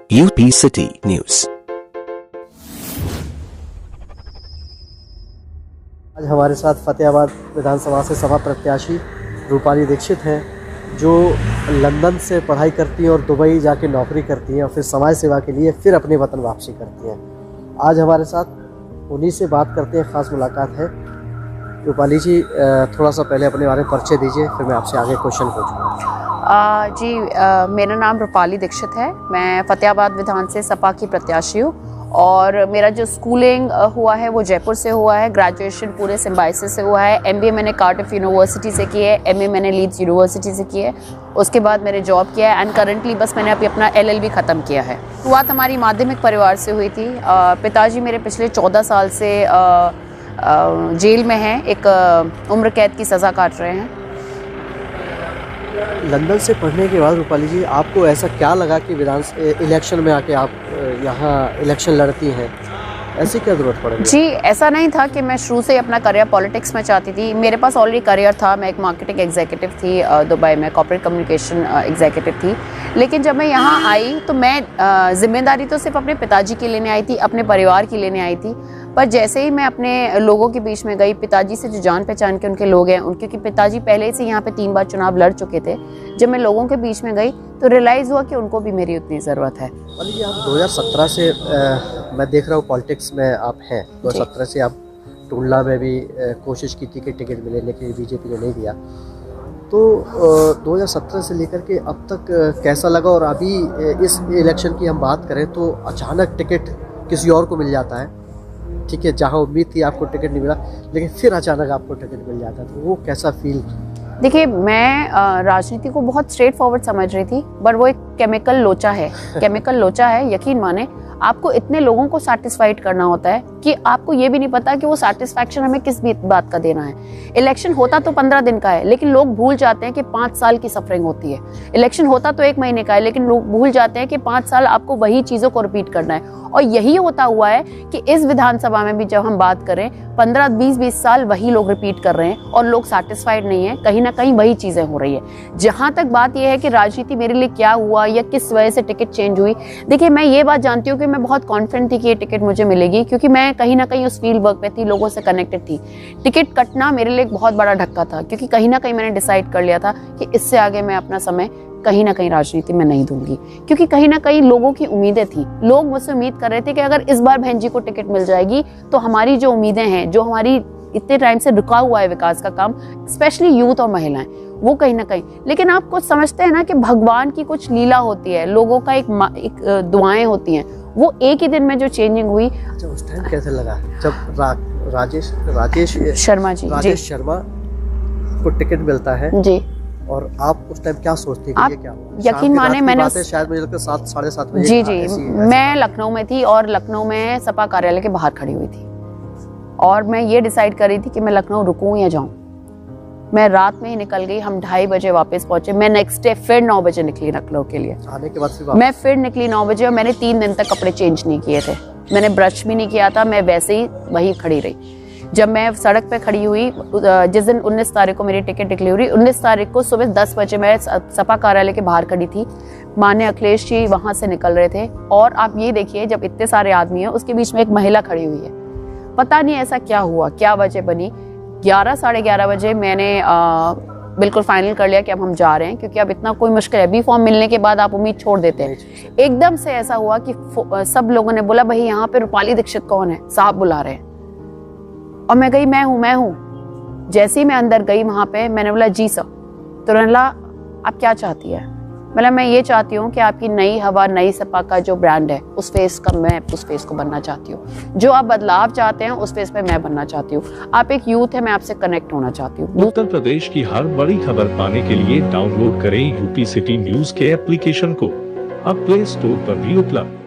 UP city news. आज हमारे साथ फतेहाबाद विधानसभा से सपा प्रत्याशी रूपाली दीक्षित हैं, जो लंदन से पढ़ाई करती हैं और दुबई जाके नौकरी करती हैं और फिर समाज सेवा के लिए फिर अपने वतन वापसी करती हैं। आज हमारे साथ उन्हीं से बात करते हैं, ख़ास मुलाकात है। रूपाली जी, थोड़ा सा पहले अपने बारे में परिचय दीजिए, फिर मैं आपसे आगे क्वेश्चन पूछूँगा। मेरा नाम रूपाली दीक्षित है। मैं फतेहाबाद विधान से सपा की प्रत्याशी हूँ और मेरा जो स्कूलिंग हुआ है वो जयपुर से हुआ है। ग्रेजुएशन पूरे सिम्बाइसिस से हुआ है। MBA मैंने कार्डिफ यूनिवर्सिटी से की है। MA मैंने लीड्स यूनिवर्सिटी से की है। उसके बाद मैंने जॉब किया है एंड करंटली बस मैंने अभी अपना LLB ख़त्म किया है। शुरुआत हमारी माध्यमिक परिवार से हुई थी। पिताजी मेरे पिछले 14 साल से जेल में हैं, एक उम्र कैद की सज़ा काट रहे हैं। लंदन से पढ़ने के बाद रूपाली जी, आपको ऐसा क्या लगा कि इलेक्शन में आके आप यहाँ इलेक्शन लड़ती हैं? ऐसी क्या ज़रूरत पड़ गई? जी, ऐसा नहीं था कि मैं शुरू से ही अपना करियर पॉलिटिक्स में चाहती थी। मेरे पास ऑलरेडी करियर था। मैं एक मार्केटिंग एग्जीक्यूटिव थी दुबई में, कॉर्पोरेट कम्युनिकेशन एग्जीक्यूटिव थी। लेकिन जब मैं यहाँ आई तो मैं जिम्मेदारी तो सिर्फ अपने पिताजी की लेने आई थी, अपने परिवार की लेने आई थी। पर जैसे ही मैं अपने लोगों के बीच में गई, पिताजी से जो जान पहचान के उनके लोग हैं, उनके पिताजी पहले से यहाँ पे 3 बार चुनाव लड़ चुके थे। जब मैं लोगों के बीच में गई तो रियलाइज़ हुआ कि उनको भी मेरी उतनी ज़रूरत है। रूपाली जी, आप 2017 से मैं देख रहा हूँ पॉलिटिक्स में आप हैं। 2017 से आप टुंडला में भी कोशिश की थी कि टिकट मिले, लेकिन बीजेपी ने नहीं दिया। तो 2017 से लेकर के अब तक कैसा लगा? और अभी इस इलेक्शन की हम बात करें तो अचानक टिकट किसी और को मिल जाता है, ठीक है, जहाँ उम्मीद थी आपको टिकट नहीं मिला, लेकिन फिर अचानक आपको टिकट मिल जाता है, तो वो कैसा फील? देखिए, मैं राजनीति को बहुत स्ट्रेट फॉरवर्ड समझ रही थी, बट वो एक केमिकल लोचा है। केमिकल लोचा है, यकीन माने। आपको इतने लोगों को सैटिस्फाइड करना होता है कि आपको ये भी नहीं पता कि वो सैटिस्फैक्शन हमें किस भी बात का देना है। इलेक्शन होता तो 15 दिन का है, लेकिन लोग भूल जाते हैं कि 5 साल की सफरिंग होती है। इलेक्शन होता तो 1 महीने का है, लेकिन लोग भूल जाते हैं कि 5 साल आपको वही चीज़ों को रिपीट करना है। और यही होता हुआ है कि इस विधानसभा में भी जब हम बात करें, 15-20 साल वही लोग रिपीट कर रहे हैं और लोग सैटिस्फाइड नहीं है। कहीं ना कहीं वही चीज़ें हो रही है। जहाँ तक बात यह है कि राजनीति मेरे लिए क्या हुआ या किस वजह से टिकट चेंज हुई, देखिए, मैं ये बात जानती हूँ कि मैं बहुत कॉन्फिडेंट थी कि ये टिकट मुझे मिलेगी, क्योंकि मैं कहीं ना कहीं उस फील्ड वर्क पे थी, लोगों से कनेक्टेड थी। टिकट कटना मेरे लिए एक बहुत बड़ा धक्का था, क्योंकि कहीं ना कहीं मैंने डिसाइड कर लिया था कि इससे आगे मैं अपना समय कहीं ना कहीं राजनीति में नहीं दूंगी, क्योंकि कहीं ना कहीं लोगों की उम्मीदें थी। लोग मुझसे उम्मीद कर रहे थे कि अगर इस बार बहन जी को टिकट मिल जाएगी तो हमारी जो उम्मीदें हैं, जो हमारी इतने टाइम से रुका हुआ है विकास का काम, स्पेशली यूथ और महिलाएं, वो कहीं ना कहीं। लेकिन आप कुछ समझते हैं ना कि भगवान की कुछ लीला होती है, लोगों का एक दुआएं होती हैं, वो एक ही दिन में जो चेंजिंग हुई। अच्छा, उस टाइम कैसे लगा जब राजेश शर्मा जी शर्मा को टिकट मिलता है जी, और आप उस टाइम क्या सोचती हैं कि ये क्या हुआ? यकीन माने, मैंने शायद मुझे लगता है 7 साढ़े 7 बजे। जी जी, मैं लखनऊ में थी और लखनऊ में सपा कार्यालय के बाहर खड़ी हुई थी और मैं ये डिसाइड कर रही थी कि मैं लखनऊ रुकूं या जाऊं। मैं रात में ही निकल गई। हम 2:30 बजे वापस पहुंचे। मैं नेक्स्ट डे फिर 9 बजे निकली लखनऊ के लिए। आने के बाद मैं फिर निकली 9 बजे और मैंने 3 दिन तक कपड़े चेंज नहीं किए थे। मैंने ब्रश भी नहीं किया था। मैं वैसे ही वहीं खड़ी रही। जब मैं सड़क पे खड़ी हुई, जिस दिन 19 तारीख को मेरी टिकट डिक्लेयर हुई, 19 तारीख को सुबह 10 बजे मैं सपा कार्यालय के बाहर खड़ी थी। माननीय अखिलेश जी वहां से निकल रहे थे और आप ये देखिए, जब इतने सारे आदमी हैं, उसके बीच में एक महिला खड़ी हुई है। पता नहीं ऐसा क्या हुआ, क्या वजह बनी। 11 साढ़े 11 बजे मैंने बिल्कुल फाइनल कर लिया कि अब हम जा रहे हैं, क्योंकि अब इतना कोई मुश्किल है। B फॉर्म मिलने के बाद आप उम्मीद छोड़ देते हैं। एकदम से ऐसा हुआ कि सब लोगों ने बोला, भाई यहाँ पे रूपाली दीक्षित कौन है, साहब बुला रहे हैं। और मैं गई, मैं हूँ। जैसे ही मैं अंदर गई वहां पे, मैंने बोला, जी सर। तो उन्होंने बोला, आप क्या चाहती है? बोला, मैं ये चाहती हूँ कि आपकी नई हवा, नई सपा का जो ब्रांड है, उस फेस का, मैं उस फेस को बनना चाहती हूँ। जो आप बदलाव चाहते हैं, उस फेस पे मैं बनना चाहती हूँ। आप एक यूथ है, मैं आपसे कनेक्ट होना चाहती हूँ। उत्तर प्रदेश की हर बड़ी खबर पाने के लिए डाउनलोड करें यूपी सिटी न्यूज के एप्लीकेशन को। अब प्ले स्टोर पर भी उपलब्ध।